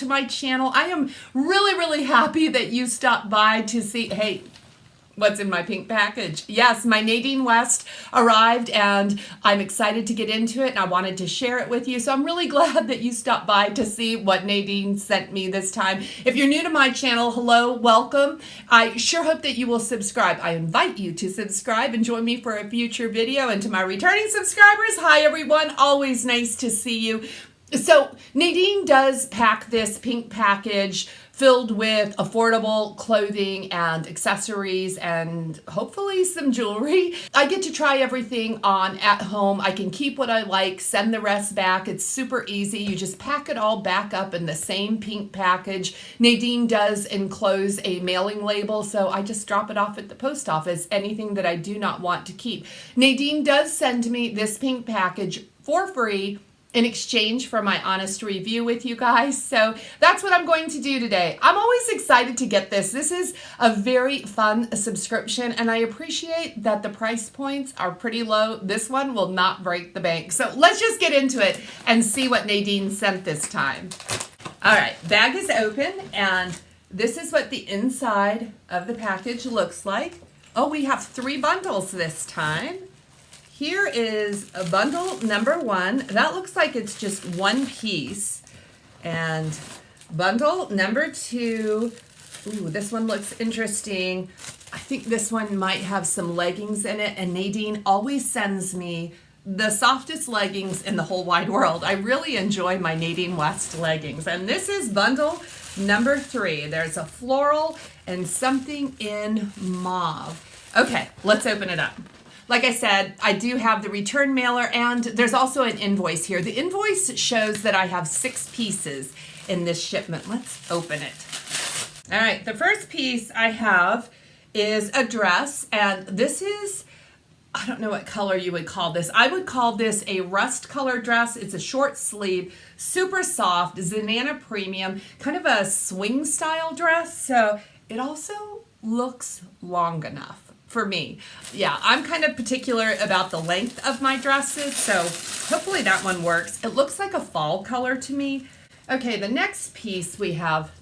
to my channel. I am really happy that you stopped by to see, hey, what's in my pink package. Yes, my Nadine West arrived and I'm excited to get into it and I wanted to share it with you. So I'm really glad that you stopped by to see what Nadine sent me this time. If you're new to my channel, hello, welcome. I sure hope that you will subscribe. I invite you to subscribe and join me for a future video. And to my returning subscribers, hi everyone, always nice to see you. So Nadine does pack this pink package filled with affordable clothing and accessories and hopefully some jewelry. I get to try everything on at home. I can keep what I like, send the rest back. It's super easy. You just pack it all back up in the same pink package. Nadine does enclose a mailing label, so I just drop it off at the post office, anything that I do not want to keep. Nadine does send me this pink package for free in exchange for my honest review with you guys. So that's what I'm going to do today. I'm always excited to get this. This is a very fun subscription and I appreciate that the price points are pretty low. This one will not break the bank. So let's just get into it and see what Nadine sent this time. All right, bag is open and this is what the inside of the package looks like. Oh, we have 3 bundles this time. Here is a bundle number 1. That looks like it's just one piece. And bundle number 2. Ooh, this one looks interesting. I think this one might have some leggings in it. And Nadine always sends me the softest leggings in the whole wide world. I really enjoy my Nadine West leggings. And this is bundle number 3. There's a floral and something in mauve. Okay, let's open it up. Like I said, I do have the return mailer and there's also an invoice here. The invoice shows that I have 6 pieces in this shipment. Let's open it. All right, the first piece I have is a dress and this is, I don't know what color you would call this. I would call this a rust color dress. It's a short sleeve, super soft, Zenana premium, kind of a swing style dress. So it also looks long enough for me. Yeah, I'm kind of particular about the length of my dresses, so hopefully that one works. It looks like a fall color to me. Okay, the next piece we have,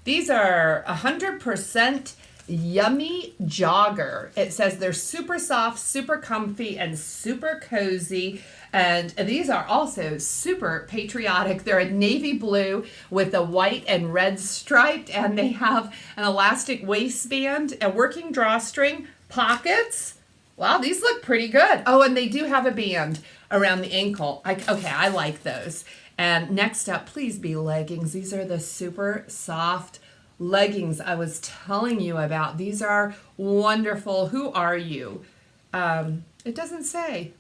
these are 100% Yummy Jogger. It says they're super soft, super comfy, and super cozy. And these are also super patriotic. They're a navy blue with a white and red stripe, and they have an elastic waistband, a working drawstring, pockets. Wow, these look pretty good. Oh, and they do have a band around the ankle. Okay, I like those. And next up, please be leggings. These are the super soft leggings I was telling you about. These are wonderful. Who are you? It doesn't say.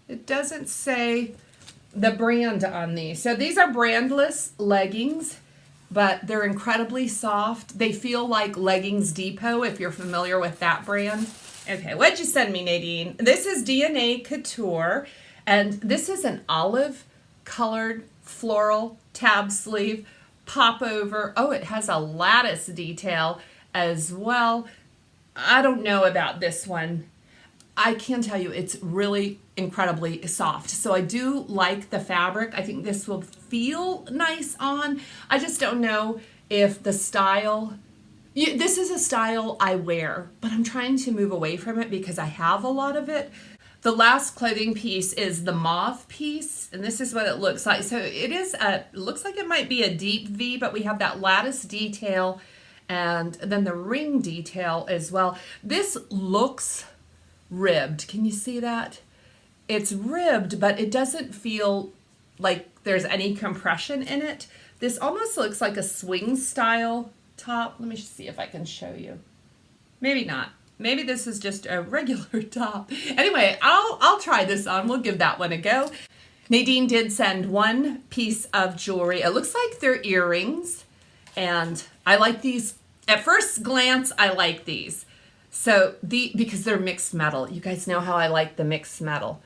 It doesn't say the brand on these. So these are brandless leggings, but they're incredibly soft. They feel like Leggings Depot, if you're familiar with that brand. Okay, what'd you send me, Nadine? This is DNA Couture, and this is an olive colored floral tab sleeve pop over. Oh, it has a lattice detail as well. I don't know about this one. I can tell you it's really incredibly soft. So I do like the fabric. I think this will feel nice on. I just don't know if the style, this is a style I wear, but I'm trying to move away from it because I have a lot of it. The last clothing piece is the mauve piece, and this is what it looks like. So it looks like it might be a deep V, but we have that lattice detail and then the ring detail as well. This looks ribbed. Can you see that? It's ribbed, but it doesn't feel like there's any compression in it. This almost looks like a swing style top. Let me see if I can show you. Maybe not. Maybe this is just a regular top. Anyway, I'll try this on. We'll give that one a go. Nadine did send one piece of jewelry. It looks like they're earrings, and I like these. At first glance, I like these. So because they're mixed metal. You guys know how I like the mixed metal.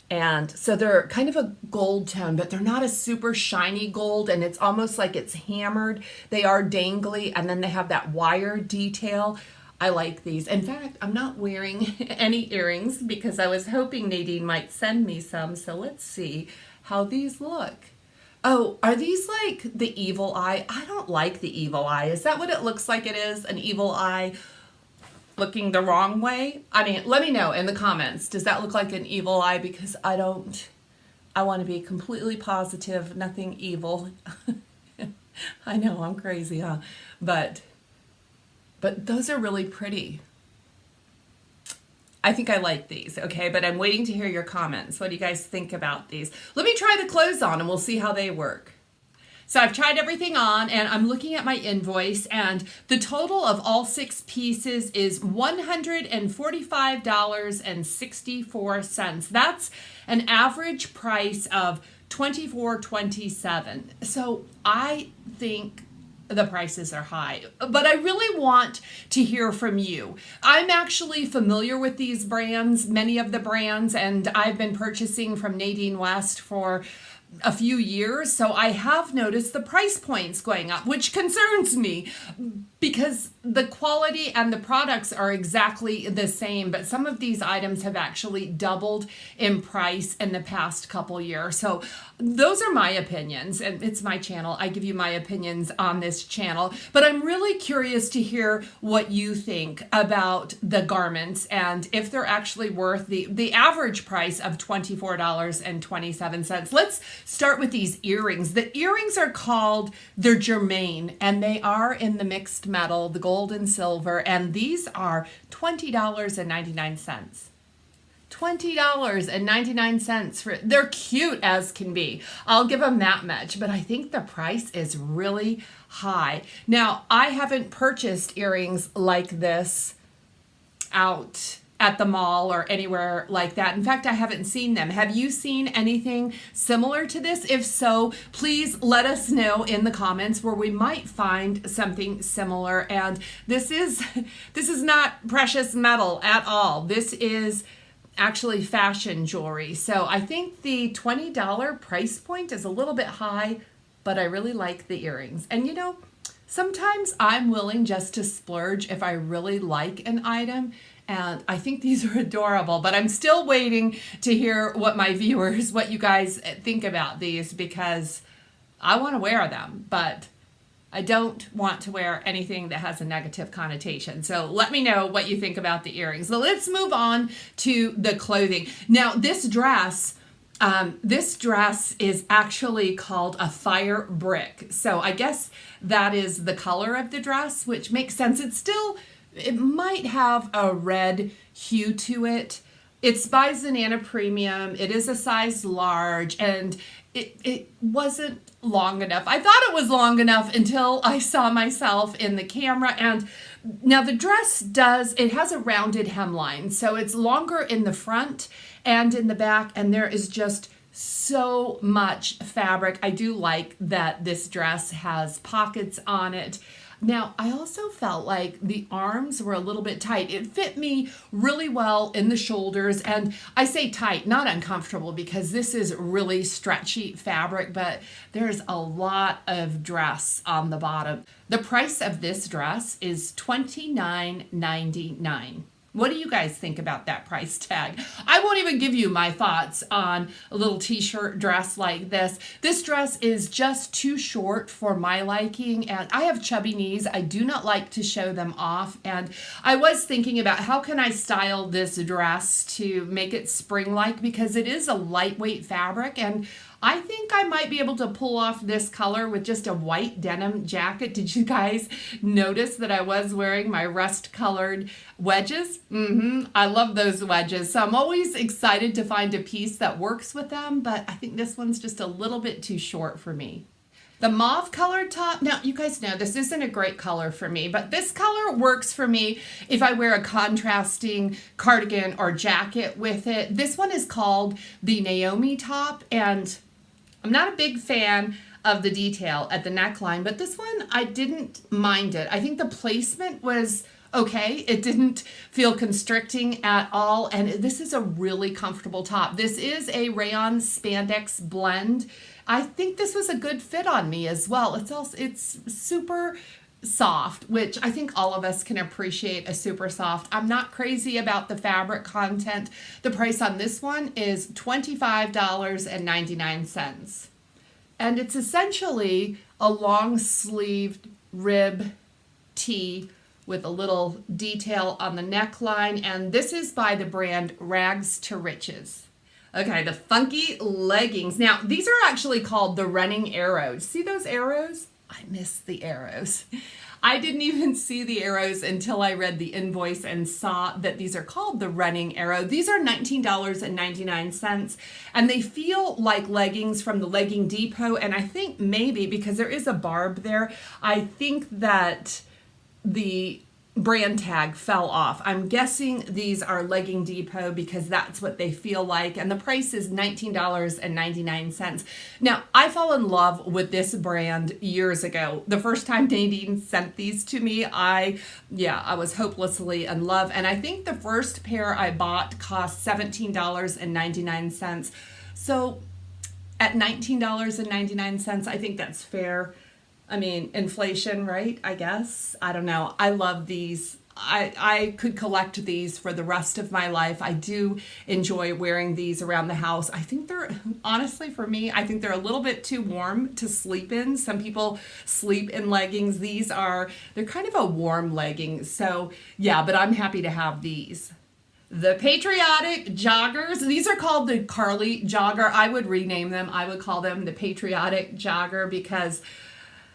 And so they're kind of a gold tone, but they're not a super shiny gold, and it's almost like it's hammered. They are dangly, and then they have that wire detail. I like these. In fact, I'm not wearing any earrings because I was hoping Nadine might send me some. So let's see how these look. Oh, are these like the evil eye? I don't like the evil eye. Is that what it looks like it is? An evil eye looking the wrong way? I mean, let me know in the comments. Does that look like an evil eye? Because I don't. I want to be completely positive, nothing evil. I know, I'm crazy, huh? But those are really pretty. I think I like these, okay? But I'm waiting to hear your comments. What do you guys think about these? Let me try the clothes on and we'll see how they work. So I've tried everything on and I'm looking at my invoice, and the total of all 6 pieces is $145.64. That's an average price of $24.27. So I think the prices are high, but I really want to hear from you. I'm actually familiar with these brands, many of the brands, and I've been purchasing from Nadine West for a few years, so I have noticed the price points going up, which concerns me because the quality and the products are exactly the same, but some of these items have actually doubled in price in the past couple years. So those are my opinions, and it's my channel. I give you my opinions on this channel, but I'm really curious to hear what you think about the garments and if they're actually worth the average price of $24.27. Let's start with these earrings. The earrings are called, they're germane, and they are in the mixed metal, the gold and silver, and these are $20.99. $20.99 for, they're cute as can be. I'll give them that much, but I think the price is really high. Now, I haven't purchased earrings like this out at the mall or anywhere like that. In fact, I haven't seen them. Have you seen anything similar to this? If so, please let us know in the comments where we might find something similar. And this is not precious metal at all. This is actually fashion jewelry. So I think the $20 price point is a little bit high, but I really like the earrings. And you know, sometimes I'm willing just to splurge if I really like an item. And I think these are adorable, but I'm still waiting to hear what my viewers, what you guys think about these, because I want to wear them, but I don't want to wear anything that has a negative connotation. So let me know what you think about the earrings. So let's move on to the clothing. Now, this dress is actually called a fire brick. So I guess that is the color of the dress, which makes sense. It might have a red hue to it. It's by Zanana Premium. It is a size large, and it wasn't long enough. I thought it was long enough until I saw myself in the camera. And now the dress it has a rounded hemline, so it's longer in the front and in the back, and there is just so much fabric. I do like that this dress has pockets on it. Now, I also felt like the arms were a little bit tight. It fit me really well in the shoulders, and I say tight, not uncomfortable, because this is really stretchy fabric, but there's a lot of dress on the bottom. The price of this dress is $29.99. What do you guys think about that price tag? I won't even give you my thoughts on a little t-shirt dress like this. This dress is just too short for my liking, and I have chubby knees. I do not like to show them off, and I was thinking about how can I style this dress to make it spring-like, because it is a lightweight fabric, and I think I might be able to pull off this color with just a white denim jacket. Did you guys notice that I was wearing my rust-colored wedges? I love those wedges. So I'm always excited to find a piece that works with them, but I think this one's just a little bit too short for me. The mauve colored top, now you guys know this isn't a great color for me, but this color works for me if I wear a contrasting cardigan or jacket with it. This one is called the Naomi top, and I'm not a big fan of the detail at the neckline, but this one, I didn't mind it. I think the placement was okay. It didn't feel constricting at all, and this is a really comfortable top. This is a rayon spandex blend. I think this was a good fit on me as well. It's super soft, which I think all of us can appreciate a super soft. I'm not crazy about the fabric content. The price on this one is $25.99. And it's essentially a long sleeved rib tee with a little detail on the neckline. And this is by the brand Rags to Riches. Okay, the funky leggings. Now, these are actually called the running arrows. See those arrows? I miss the arrows. I didn't even see the arrows until I read the invoice and saw that these are called the running arrow. These are $19.99, and they feel like leggings from the Legging Depot. And I think maybe because there is a barb there, I think that the brand tag fell off. I'm guessing these are Legging Depot because that's what they feel like, and the price is $19.99. Now, I fell in love with this brand years ago. The first time Nadine sent these to me, I was hopelessly in love, and I think the first pair I bought cost $17.99. So at $19.99, I think that's fair. I mean, inflation, right? I guess. I don't know. I love these. I could collect these for the rest of my life. I do enjoy wearing these around the house. I think they're, honestly for me, I think they're a little bit too warm to sleep in. Some people sleep in leggings. They're kind of a warm legging. So yeah, but I'm happy to have these. The Patriotic Joggers. These are called the Carly Jogger. I would rename them. I would call them the Patriotic Jogger because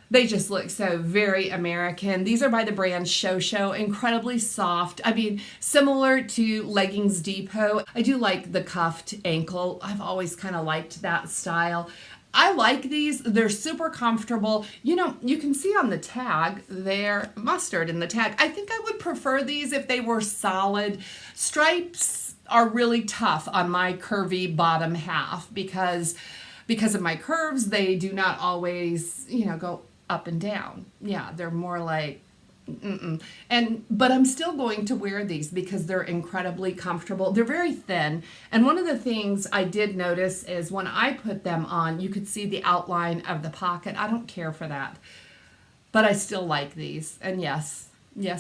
they just look so very American. These are by the brand Show. Incredibly soft. I mean, similar to Leggings Depot. I do like the cuffed ankle. I've always kind of liked that style. I like these. They're super comfortable. You know, you can see on the tag, they're mustard in the tag. I think I would prefer these if they were solid. Stripes are really tough on my curvy bottom half because of my curves. They do not always, go up and down. Yeah, they're more like but I'm still going to wear these because they're incredibly comfortable. They're very thin, and one of the things I did notice is when I put them on, you could see the outline of the pocket. I don't care for that, but I still like these. And yes,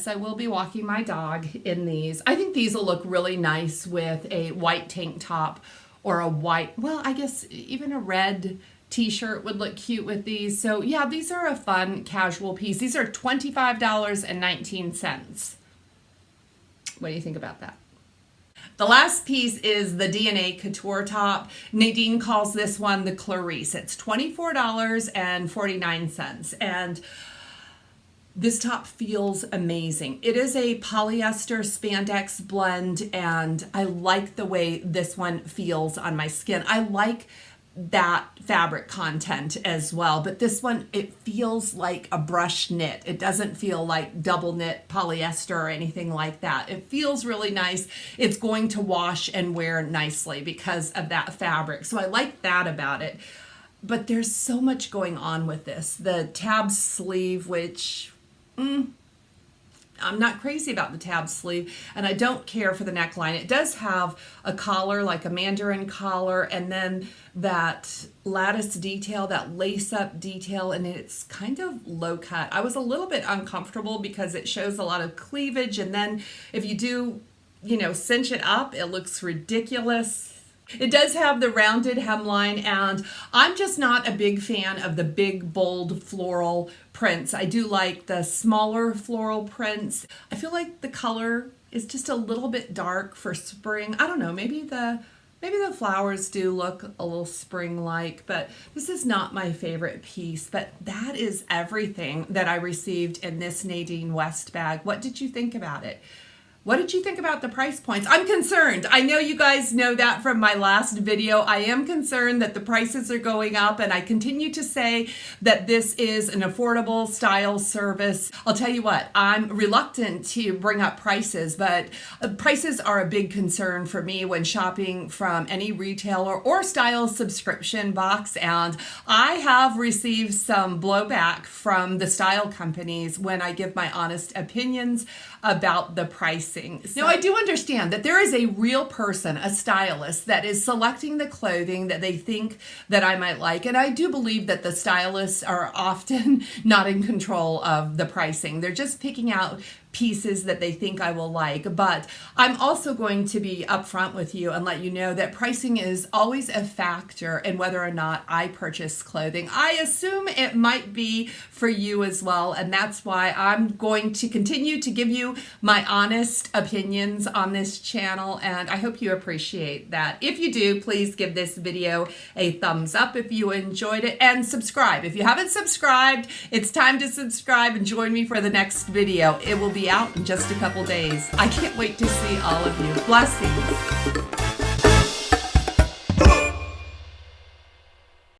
I will be walking my dog in these. I think these will look really nice with a white tank top or a white, well, I guess even a red t-shirt would look cute with these. So yeah, these are a fun casual piece. These are $25.19. What do you think about that? The last piece is the DNA Couture top. Nadine calls this one the Clarice. It's $24.49. And this top feels amazing. It is a polyester spandex blend, and I like the way this one feels on my skin. I like that fabric content as well, but this one, it feels like a brush knit. It doesn't feel like double knit polyester or anything like that. It feels really nice. It's going to wash and wear nicely because of that fabric. So I like that about it. But there's so much going on with this. The tab sleeve, which I'm not crazy about the tab sleeve, and I don't care for the neckline. It does have a collar, like a mandarin collar, and then that lattice detail, that lace-up detail, and it's kind of low cut. I was a little bit uncomfortable because it shows a lot of cleavage, and then if you do, cinch it up, it looks ridiculous. It does have the rounded hemline, and I'm just not a big fan of the big, bold floral prints. I do like the smaller floral prints. I feel like the color is just a little bit dark for spring. I don't know, maybe the flowers do look a little spring-like, but this is not my favorite piece. But that is everything that I received in this Nadine West bag. What did you think about it? What did you think about the price points? I'm concerned. I know you guys know that from my last video. I am concerned that the prices are going up, and I continue to say that this is an affordable style service. I'll tell you what, I'm reluctant to bring up prices, but prices are a big concern for me when shopping from any retailer or style subscription box, and I have received some blowback from the style companies when I give my honest opinions about the prices. pricing. Now, I do understand that there is a real person, a stylist, that is selecting the clothing that they think that I might like. And I do believe that the stylists are often not in control of the pricing. They're just picking out pieces that they think I will like. But I'm also going to be upfront with you and let you know that pricing is always a factor in whether or not I purchase clothing. I assume it might be for you as well, and that's why I'm going to continue to give you my honest opinions on this channel, and I hope you appreciate that. If you do, please give this video a thumbs up if you enjoyed it, and subscribe. If you haven't subscribed, it's time to subscribe and join me for the next video. It will be out in just a couple days. I can't wait to see all of you. Blessings.